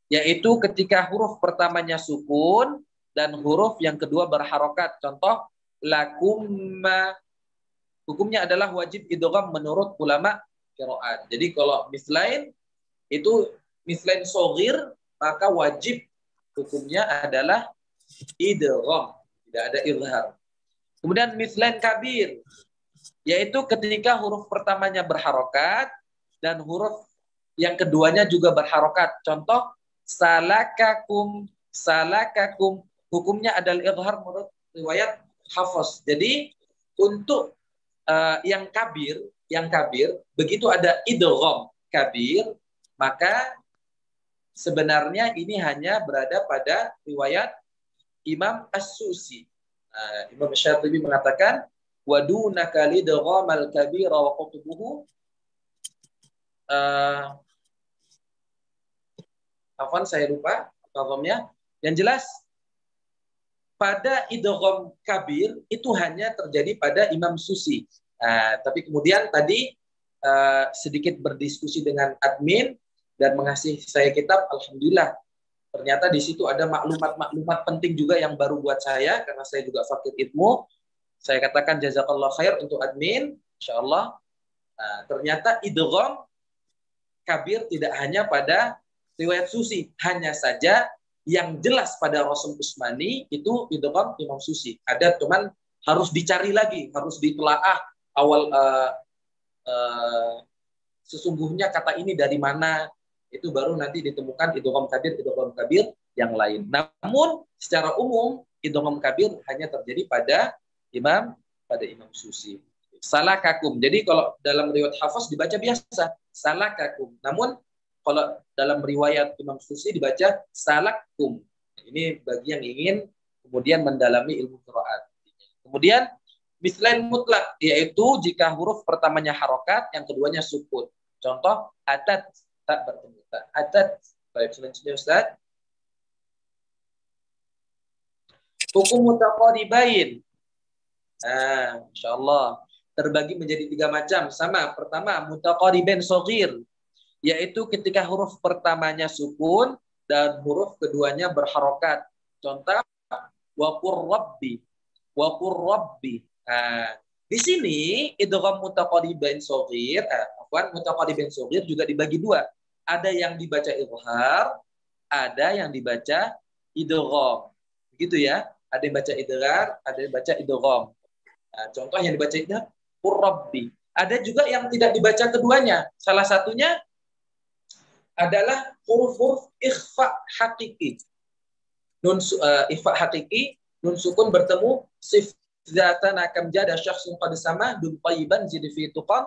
yaitu ketika huruf pertamanya sukun dan huruf yang kedua berharokat. Contoh, lakumma. Hukumnya adalah wajib idgham menurut ulama qiraat. Jadi kalau mislain itu mislain shaghir, maka wajib hukumnya adalah idgham. Tidak ada izhar. Kemudian mislain kabir, yaitu ketika huruf pertamanya berharokat dan huruf yang keduanya juga berharokat. Contoh, salakakum, salakakum. Hukumnya adalah izhar menurut riwayat Hafs. Jadi untuk yang kabir, begitu ada idgham kabir, maka sebenarnya ini hanya berada pada riwayat Imam As-Susi. Imam Syatibi mengatakan wadunaka lidghamal kabira wa qutubuhu afwan saya lupa idghamnya. Yang jelas pada idgham kabir itu hanya terjadi pada Imam Susi. Tapi kemudian tadi sedikit berdiskusi dengan admin dan mengasih saya kitab, alhamdulillah. Ternyata di situ ada maklumat-maklumat penting juga yang baru buat saya, karena saya juga fakir ilmu. Saya katakan jazakallah khair untuk admin, insyaallah. Ternyata idgham kabir tidak hanya pada riwayat Susi, hanya saja yang jelas pada Rasul Usmani itu idgham Imam Susi. Ada, cuman harus dicari lagi, harus ditelaah awal sesungguhnya kata ini dari mana. Itu baru nanti ditemukan idgham kabir yang lain. Namun secara umum idgham kabir hanya terjadi pada Imam Susi. Salakakum. Jadi kalau dalam riwayat Hafs dibaca biasa salakakum. Namun Kalau dalam riwayat Imam Susi dibaca salaktum. Ini bagi yang ingin kemudian mendalami ilmu qiraat. Kemudian mislain mutlak, yaitu jika huruf pertamanya harokat, yang keduanya sukun. Contoh atat, tak bertemu tak. Atat. Baik, selanjutnya Ustaz. Hukum mutaqaribain. Insyaallah terbagi menjadi 3 macam. Sama, pertama mutaqaribain shaghir, yaitu ketika huruf pertamanya sukun dan huruf keduanya berharokat. Contoh waqur rabbi. Waqur rabbi. Di sini idgham mutaqaribain shaghir, mutaqaribain shaghir juga dibagi 2. Ada yang dibaca izhar, ada yang dibaca idgham. Begitu ya. Ada yang baca idghar, ada yang baca idgham. Contoh yang dibaca idgham Rabbi. Ada juga yang tidak dibaca keduanya. Salah satunya adalah huruf-huruf ikhfa hakiki. Ikhfa hakiki, nun sukun bertemu sif zatan akam jada syakhsun qad sama dun tayyiban zid fi tuqam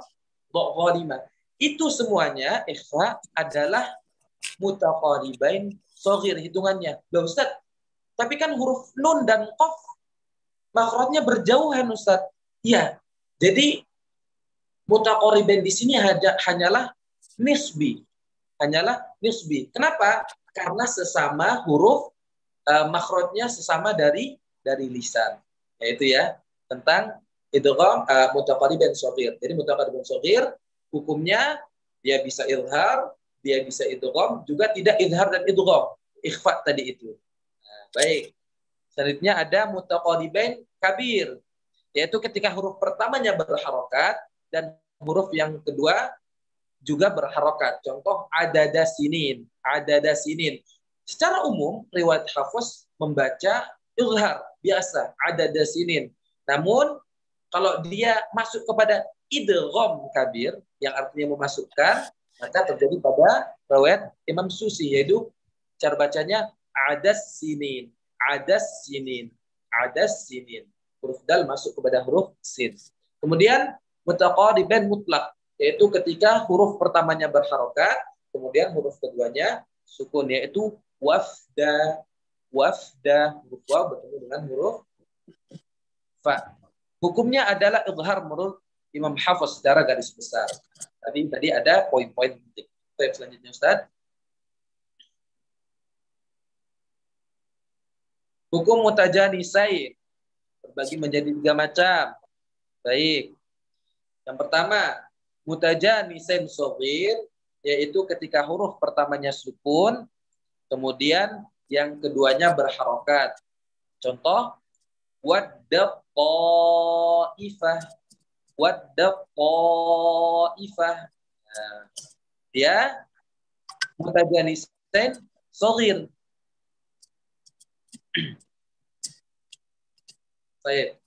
dha. Itu semuanya ikhfa adalah mutaqaribain shaghir hitungannya. Loh Ustaz, tapi kan huruf nun dan qaf makhrajnya berjauhan Ustaz. Iya. Jadi mutaqaribain di sini hanyalah nisbi. Hanyalah nisbi. Kenapa? Karena sesama huruf makhrajnya sesama dari lisan. Yaitu ya tentang idgham mutaqaribain shaghir. Jadi mutaqaribain shaghir hukumnya dia bisa izhar, dia bisa idgham, juga tidak izhar dan idgham. Ikhfa tadi itu. Baik. Selanjutnya ada mutaqaribain kabir, yaitu ketika huruf pertamanya berharokat dan huruf yang kedua juga berharokat. Contoh adada sinin. Adada sinin. Secara umum riwayat Hafs membaca izhar biasa adada sinin. Namun kalau dia masuk kepada idgham kabir yang artinya memasukkan, maka terjadi pada riwayat Imam Susi, yaitu cara bacanya adas sinin. Adas sinin. Adas sinin. Huruf dal masuk kepada huruf sin. Kemudian mutaqaribain mutlak, yaitu ketika huruf pertamanya berharokat, kemudian huruf keduanya sukun, yaitu wafda. Wafda, huruf waw bertemu dengan huruf fa. Hukumnya adalah izhar menurut Imam Hafs secara garis besar. Tadi ada poin-poin penting. Selanjutnya Ustaz. Hukum mutajanisain terbagi menjadi 3 macam. Baik. Yang pertama, mutajanisain shaghir, yaitu ketika huruf pertamanya sukun, kemudian yang keduanya berharokat. Contoh, wadda ta'ifah. Wadda ta'ifah. Dia mutajanisain shaghir. Baik.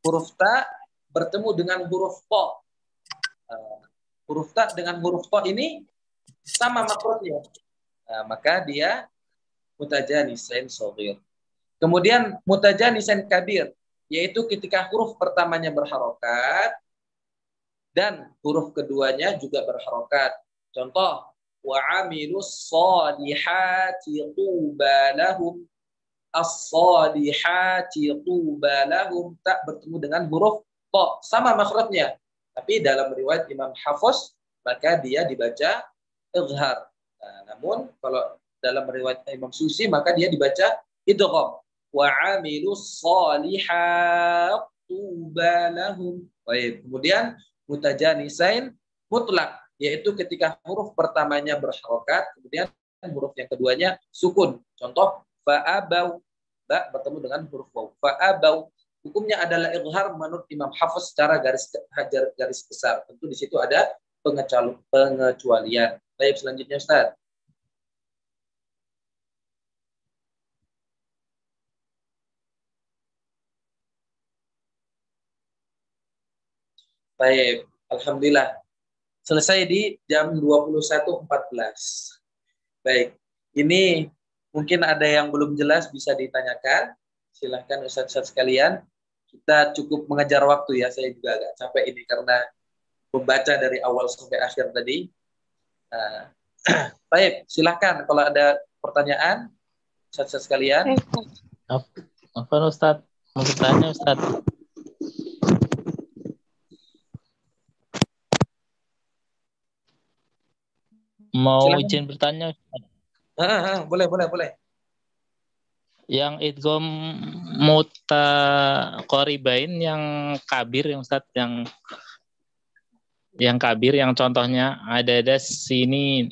Huruf ta bertemu dengan huruf to. Huruf ta dengan huruf to ini sama makhrajnya. Maka dia mutajanisain shaghir. Kemudian mutajanisain kabir, yaitu ketika huruf pertamanya berharokat dan huruf keduanya juga berharokat. Contoh, wa amilus solihati tuba lahum. As-solihati tuba lahum, tak bertemu dengan huruf to, sama makhrajnya. Tapi dalam riwayat Imam Hafs maka dia dibaca izhar. Namun kalau dalam riwayat Imam Susi maka dia dibaca idgham. Wa amilus solihat tuba lahum. Baik, kemudian mutajanisain mutlak, yaitu ketika huruf pertamanya berharokat, kemudian huruf yang keduanya sukun. Contoh, fa'abau, ba bertemu dengan huruf waw. Fa'abau, hukumnya adalah izhar menurut Imam Hafs secara garis besar. Tentu di situ ada pengecualian. Baik, selanjutnya Ustaz. Baik, alhamdulillah. Selesai di jam 21.14. Baik, ini mungkin ada yang belum jelas bisa ditanyakan. Silahkan Ustaz-Ustaz sekalian. Kita cukup mengejar waktu ya. Saya juga agak capek ini karena membaca dari awal sampai akhir tadi. Baik, silakan kalau ada pertanyaan, Ustaz sekalian. Apa Ustaz? Mau bertanya Ustaz? Mau Silakan. izin bertanya Ustaz? Boleh. Yang idgham mutaqaribain yang kabir yang Ustaz, yang kabir yang contohnya ada sini.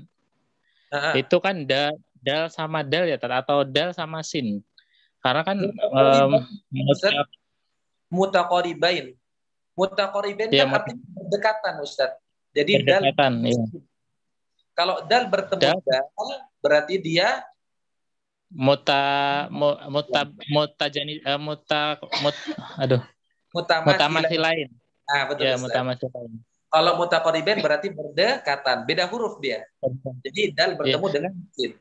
Itu kan dal sama dal ya, atau dal sama sin. Karena kan mutaqaribain. Mutaqaribain ya, kan artinya berdekatan, Ustaz. Jadi berdekatan, dal. ya. Kalau dal bertemu dal, berarti dia mutamasilain. Betul, ya, Ustaz. mutamasilain. Kalau mutaqaribain berarti berdekatan, beda huruf dia. Jadi dal bertemu dengan sin.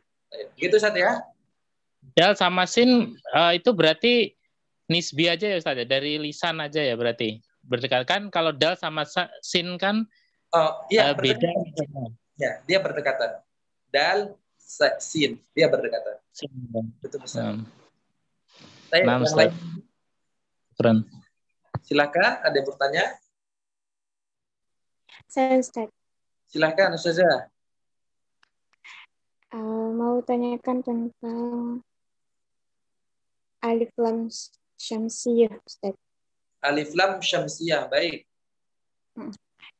Gitu Ustaz ya. Dal sama sin itu berarti nisbi aja ya Ustaz ya, dari lisan aja ya berarti. Berdekatan kan kalau dal sama sin kan beda. Ya, dia berdekatan. Dal sin, dia berdekatan. Sin. Betul Ustaz. Yang Ustaz. lain. Keren. Silakan, ada yang bertanya? Saya Ustaz. Silakan Ustazah. Mau tanyakan tentang alif lam syamsiyah, Ustaz. Alif lam syamsiyah, baik.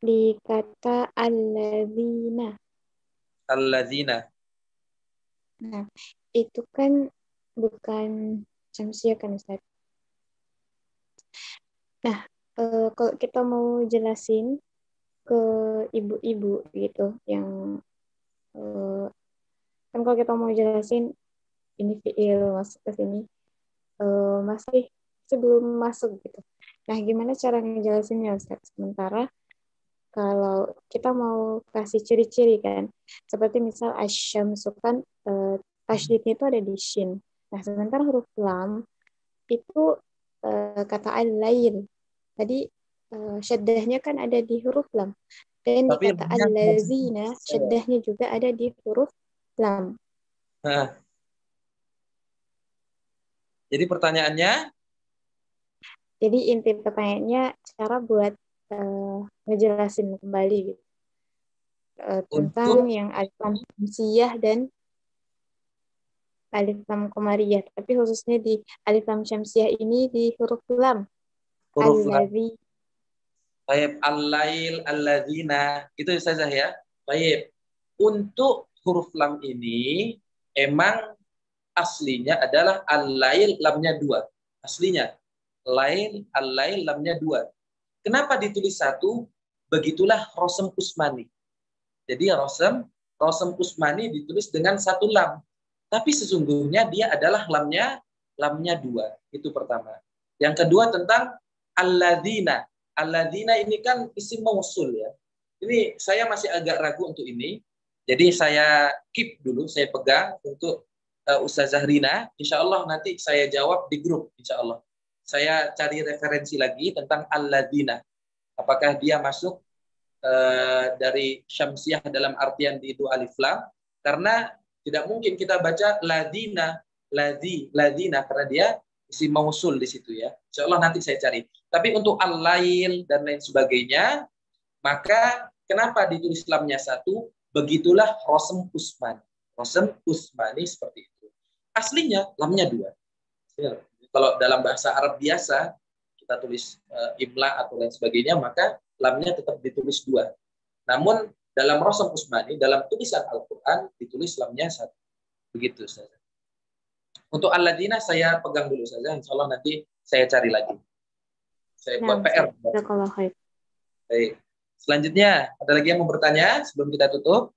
Di kata alladzina. Alladzina. Nah, itu kan bukan syamsiyah kan, Ustaz? Nah, kalau kita mau jelasin ke ibu-ibu gitu, yang kan kalau kita mau jelasin ini fiil masuk ke sini, masih sebelum masuk gitu. Nah, gimana cara ngejelasinnya, Ustaz? Sementara kalau kita mau kasih ciri-ciri kan, seperti misal asyamsu kan tasydidnya itu ada di shin. Nah, sementara huruf lam itu kata al-lail. Tadi syaddahnya kan ada di huruf lam. Dan di kata allazina, syaddahnya juga ada di huruf lam. Jadi pertanyaannya? Jadi inti pertanyaannya cara buat ngejelasin kembali gitu. Tentang yang alif lam syamsiyah dan alif lam qamariyah. Tapi khususnya di alif lam syamsiyah ini di huruf lam. Huruf lam. Allazi. Baik, al-lail, alladzina. Itu Ustazah ya. Baik. Untuk huruf lam ini emang aslinya adalah al-lail lamnya 2. Aslinya lail, al-lail lamnya 2. Kenapa ditulis 1? Begitulah Rosem Usmani. Jadi Rosem Usmani ditulis dengan 1 lam. Tapi sesungguhnya dia adalah lamnya 2. Itu pertama. Yang kedua tentang alladzina. Alladzina ini kan isim mausul ya. Ini saya masih agak ragu untuk ini. Jadi saya keep dulu, saya pegang untuk Ustazah Rina. Insya Allah nanti saya jawab di grup. Insya Allah. Saya cari referensi lagi tentang alladzina. Apakah dia masuk dari syamsiyah dalam artian di itu alif lam? Karena tidak mungkin kita baca ladina, ladina karena dia isim mausul di situ ya. Insya Allah nanti saya cari. Tapi untuk al-lail dan lain sebagainya, maka kenapa ditulis lamnya 1? Begitulah Rosem Usmani. Rosem Usmani seperti itu. Aslinya lamnya 2. Kalau dalam bahasa Arab biasa kita tulis imla atau lain sebagainya, maka lamnya tetap ditulis 2. Namun dalam Rosem Usmani, dalam tulisan Al-Quran ditulis lamnya 1. Begitu saja. Untuk alladzina saya pegang dulu saja. Insya Allah nanti saya cari lagi. Saya buat PR. Baik. Selanjutnya, ada lagi yang mau bertanya sebelum kita tutup?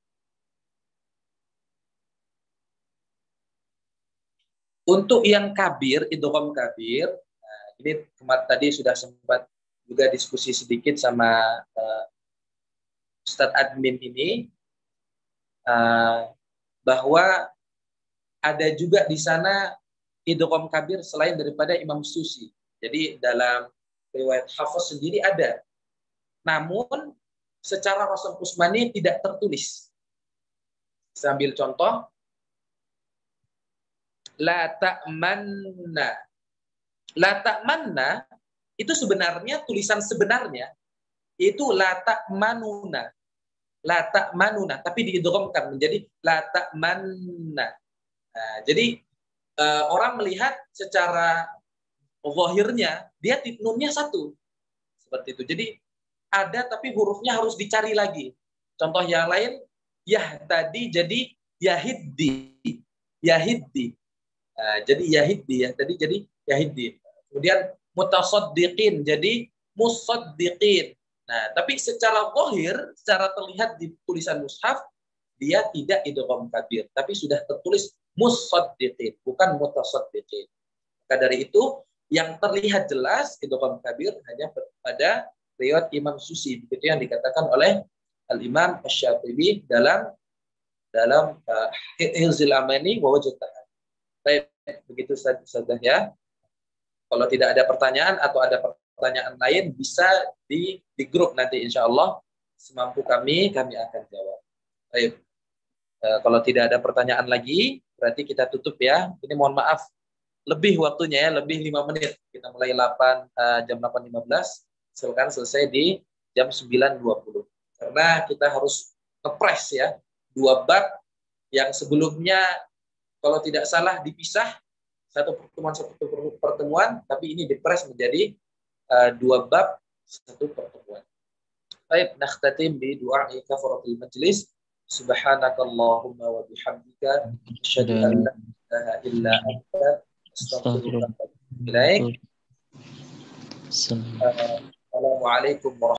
Untuk yang kabir, idgham kabir, nah, ini kemarin tadi sudah sempat juga diskusi sedikit sama Ustadz admin ini, bahwa ada juga di sana idgham kabir selain daripada Imam Susi. Jadi dalam riwayat Hafs sendiri ada. Namun secara Rasul Usmani tidak tertulis. Sambil contoh, la ta'manna. La ta'manna itu sebenarnya tulisan sebenarnya itu la ta'manuna. La ta'manuna, tapi diidghamkan menjadi la ta'manna. Nah, jadi orang melihat secara zahirnya dia nunnya satu. Seperti itu. Jadi ada tapi hurufnya harus dicari lagi. Contoh yang lain, yah tadi jadi yahiddi. Yahiddi. Jadi yahiddi ya. Tadi jadi yahiddi. Kemudian mutasaddiqin jadi musaddiqin. Nah, tapi secara zahir, secara terlihat di tulisan mushaf, dia tidak idgham kabir, tapi sudah tertulis musaddiqin, bukan mutasaddiqin. Maka dari itu, yang terlihat jelas idgham kabir hanya pada riwayat Imam Susi, begitu yang dikatakan oleh Al-Imam Asy-Syatibi dalam Hizil Amani wa Wajtaha. Baik, begitu saja ya. Kalau tidak ada pertanyaan atau ada pertanyaan lain bisa di grup nanti insya Allah semampu kami akan jawab. Baik. Kalau tidak ada pertanyaan lagi berarti kita tutup ya. Ini mohon maaf lebih waktunya ya, lebih 5 menit. Kita mulai jam 8.15, silakan selesai di jam 9.20. Karena kita harus ngepres ya 2 bab yang sebelumnya kalau tidak salah dipisah satu pertemuan, tapi ini dipres menjadi 2 bab 1 pertemuan. Baik, nakhtatim bi du'a'i kafaratul majlis. Subhanakallahumma wa bihamdika asyhadu an la ilaha illa anta astaghfiruka wa atubu ilaik. Assalamualaikum warahmatullahi wabarakatuh.